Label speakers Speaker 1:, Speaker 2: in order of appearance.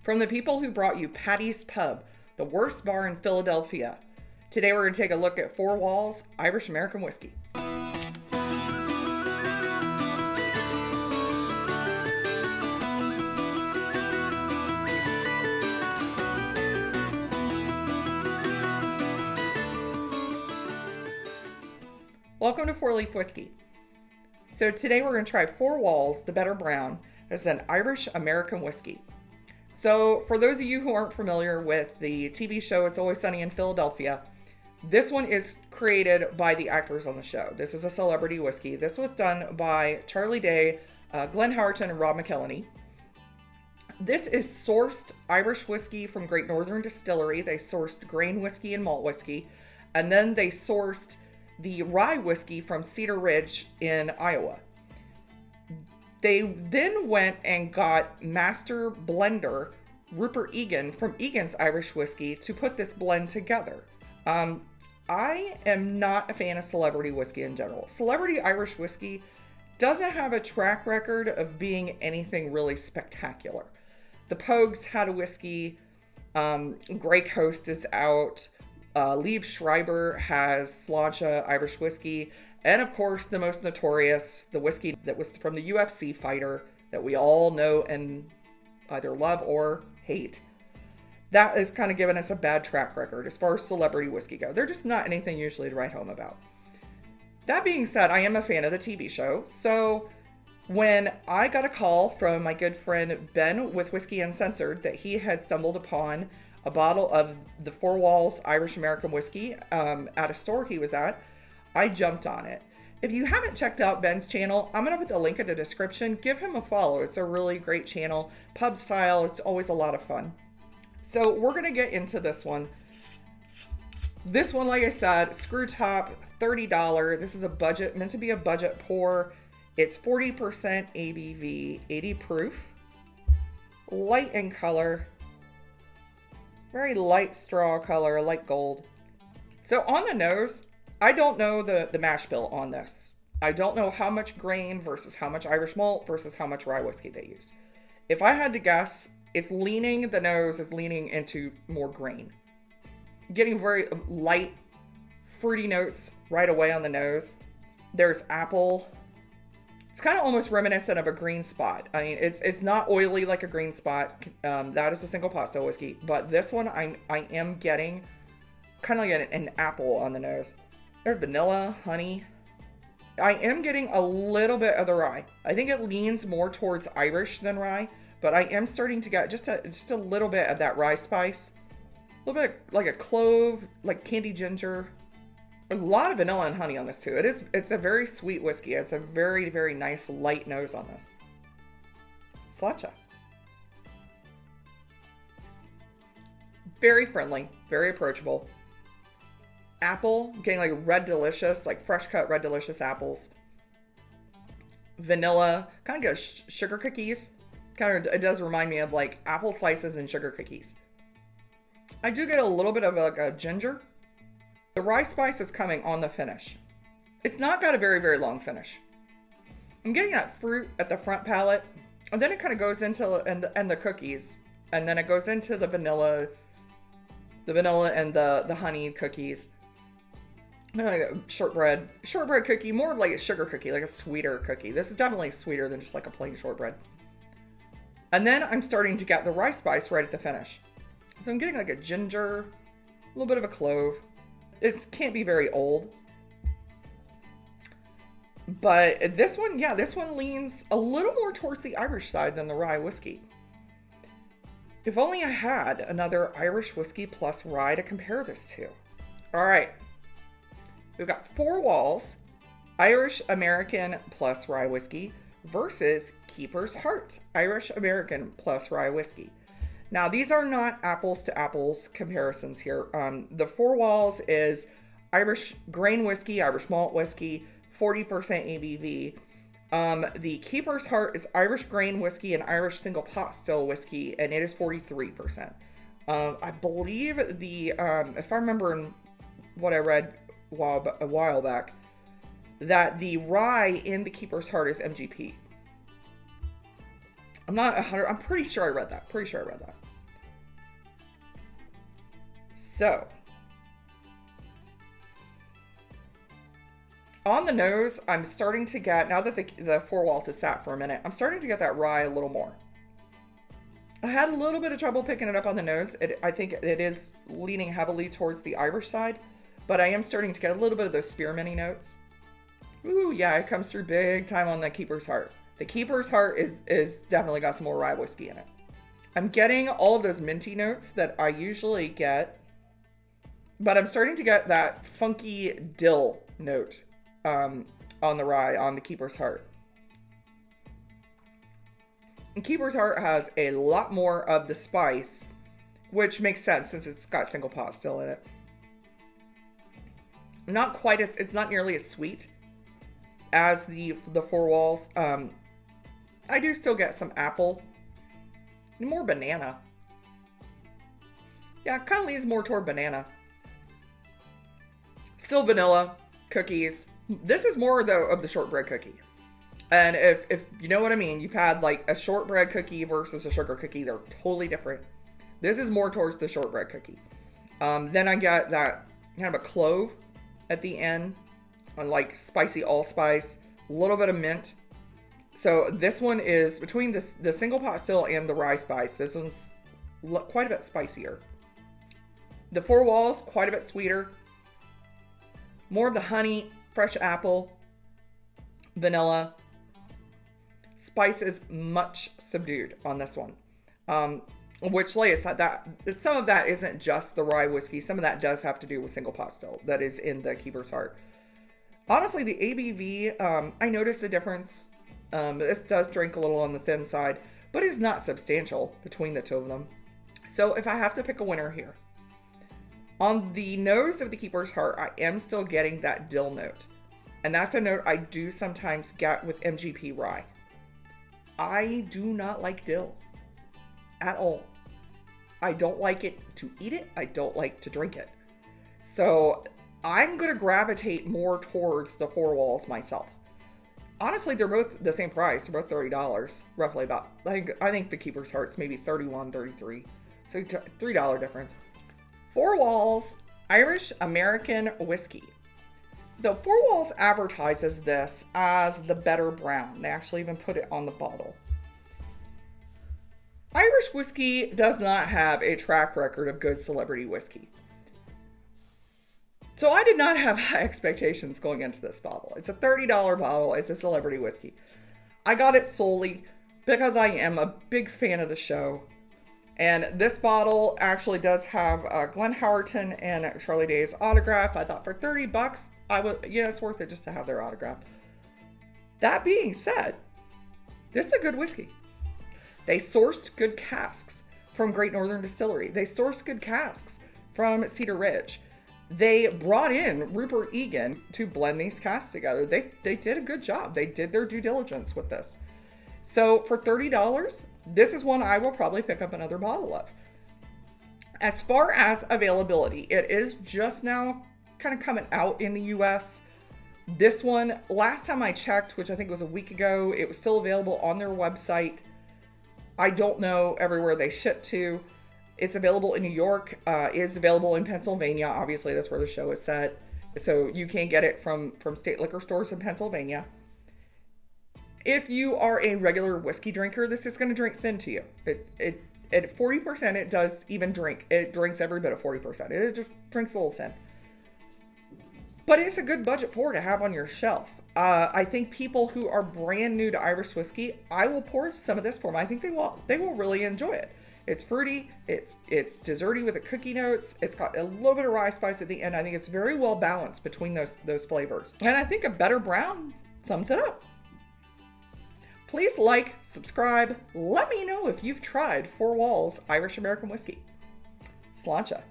Speaker 1: From the people who brought you Patty's Pub, the worst bar in Philadelphia. Today we're going to take a look at Four Walls Irish American Whiskey. Welcome to Four Leaf Whiskey. So today we're going to try Four Walls, the Better Brown, as an Irish American whiskey. So for those of you who aren't familiar with the TV show It's Always Sunny in Philadelphia, this one is created by the actors on the show. This is a celebrity whiskey. This was done by Charlie Day, Glenn Howerton, and Rob McElhenney. This is sourced Irish whiskey from Great Northern Distillery. They sourced grain whiskey and malt whiskey, and then they sourced the rye whiskey from Cedar Ridge in Iowa. They then went and got master blender Rupert Egan from Egan's Irish Whiskey to put this blend together. I am not a fan of celebrity whiskey in general. Celebrity Irish whiskey doesn't have a track record of being anything really spectacular. The Pogues had a whiskey. Grey Coast is out. Lieb Schreiber has Sláinte Irish whiskey. And of course, the most notorious, the whiskey that was from the UFC fighter that we all know and either love or hate. That has kind of given us a bad track record as far as celebrity whiskey go. They're just not anything usually to write home about. That being said, I am a fan of the TV show. So when I got a call from my good friend Ben with Whiskey Uncensored that he had stumbled upon a bottle of the Four Walls Irish American whiskey at a store he was at, I jumped on it. If you haven't checked out Ben's channel, I'm going to put the link in the description. Give him a follow. It's a really great channel. Pub style. It's always a lot of fun. So we're going to get into this one. This one, like I said, screw top, $30. This is a budget, meant to be a budget pour. It's 40% ABV, 80 proof. Light in color. Very light straw color, light gold. So on the nose, I don't know the mash bill on this. I don't know how much grain versus how much Irish malt versus how much rye whiskey they used. If I had to guess, the nose is leaning into more grain. Getting very light, fruity notes right away on the nose. There's apple. It's kind of almost reminiscent of a green spot. I mean, it's not oily like a green spot. That is a single pot still whiskey. But this one, I am getting kind of like an apple on the nose. There's vanilla, honey. I am getting a little bit of the rye. I think it leans more towards Irish than rye. But I am starting to get just a little bit of that rye spice. A little bit like a clove, like candied ginger. A lot of vanilla and honey on this too. It's a very sweet whiskey. It's a very, very nice light nose on this. Sláinte. Very friendly, very approachable. Apple, getting like red delicious, like fresh cut red delicious apples. Vanilla, kind of get sugar cookies. It does remind me of like apple slices and sugar cookies. I do get a little bit of like a ginger. The rye spice is coming on the finish. It's not got a very, very long finish. I'm getting that fruit at the front palate, and then it kind of goes into and the cookies, and then it goes into the vanilla and the honey cookies. Shortbread cookie, more like a sugar cookie, like a sweeter cookie. This is definitely sweeter than just like a plain shortbread. And then I'm starting to get the rye spice right at the finish. So I'm getting like a ginger, a little bit of a clove. It can't be very old. But this one leans a little more towards the Irish side than the rye whiskey. If only I had another Irish whiskey plus rye to compare this to. All right. We've got Four Walls, Irish American plus rye whiskey versus Keeper's Heart, Irish American plus rye whiskey. Now, these are not apples to apples comparisons here. The Four Walls is Irish grain whiskey, Irish malt whiskey, 40% ABV. The Keeper's Heart is Irish grain whiskey and Irish single pot still whiskey, and it is 43%. I believe if I remember what I read a while back, that the rye in the Keeper's Heart is MGP. I'm pretty sure I read that. So, on the nose, I'm starting to get, now that the Four Walls has sat for a minute, I'm starting to get that rye a little more. I had a little bit of trouble picking it up on the nose. I think it is leaning heavily towards the Irish side, but I am starting to get a little bit of those spearminty notes. Ooh, yeah, it comes through big time on the Keeper's Heart. The Keeper's Heart is definitely got some more rye whiskey in it. I'm getting all of those minty notes that I usually get, but I'm starting to get that funky dill note on the rye on the Keeper's Heart. And Keeper's Heart has a lot more of the spice, which makes sense since it's got single pot still in it. Not quite as, it's not nearly as sweet as the Four Walls. I do still get some apple, more banana. Yeah, it kind of leans more toward banana. Still vanilla, cookies. This is more though of the shortbread cookie. And if you know what I mean, you've had like a shortbread cookie versus a sugar cookie. They're totally different. This is more towards the shortbread cookie. Then I got that kind of a clove at the end, on like spicy allspice, a little bit of mint. So this one is between the single pot still and the rye spice. This one's quite a bit spicier. The Four Walls, quite a bit sweeter. More of the honey, fresh apple, vanilla. Spice is much subdued on this one. Which lays that some of that isn't just the rye whiskey. Some of that does have to do with single pot still that is in the Keeper's Heart. Honestly, the ABV, I noticed a difference. This does drink a little on the thin side, but it's not substantial between the two of them. So if I have to pick a winner here, on the nose of the Keeper's Heart, I am still getting that dill note. And that's a note I do sometimes get with MGP rye. I do not like dill at all. I don't like it to eat it. I don't like to drink it. So I'm going to gravitate more towards the Four Walls myself. Honestly, they're both the same price. They're both $30, roughly about. I think the Keeper's Heart's maybe $31, $33. So $3 difference. Four Walls Irish American Whiskey. The Four Walls advertises this as the better brown. They actually even put it on the bottle. Irish whiskey does not have a track record of good celebrity whiskey. So I did not have high expectations going into this bottle. It's a $30 bottle. It's a celebrity whiskey. I got it solely because I am a big fan of the show. And this bottle actually does have Glenn Howerton and Charlie Day's autograph. I thought for $30, it's worth it just to have their autograph. That being said, this is a good whiskey. They sourced good casks from Great Northern Distillery. They sourced good casks from Cedar Ridge. They brought in Rupert Egan to blend these casks together. They did a good job. They did their due diligence with this. So for $30, this is one I will probably pick up another bottle of. As far as availability, it is just now kind of coming out in the US. This one, last time I checked, which I think was a week ago, it was still available on their website. I don't know everywhere they ship to. It's available in New York, is available in Pennsylvania. Obviously, that's where the show is set. So you can get it from state liquor stores in Pennsylvania. If you are a regular whiskey drinker, this is going to drink thin to you. At 40%, it does even drink. It drinks every bit of 40%. It just drinks a little thin. But it's a good budget pour to have on your shelf. I think people who are brand new to Irish whiskey, I will pour some of this for them. I think they will really enjoy it. It's fruity. It's desserty with the cookie notes. It's got a little bit of rye spice at the end. I think it's very well balanced between those flavors. And I think a better brown sums it up. Please like, subscribe. Let me know if you've tried Four Walls Irish American Whiskey. Sláinte.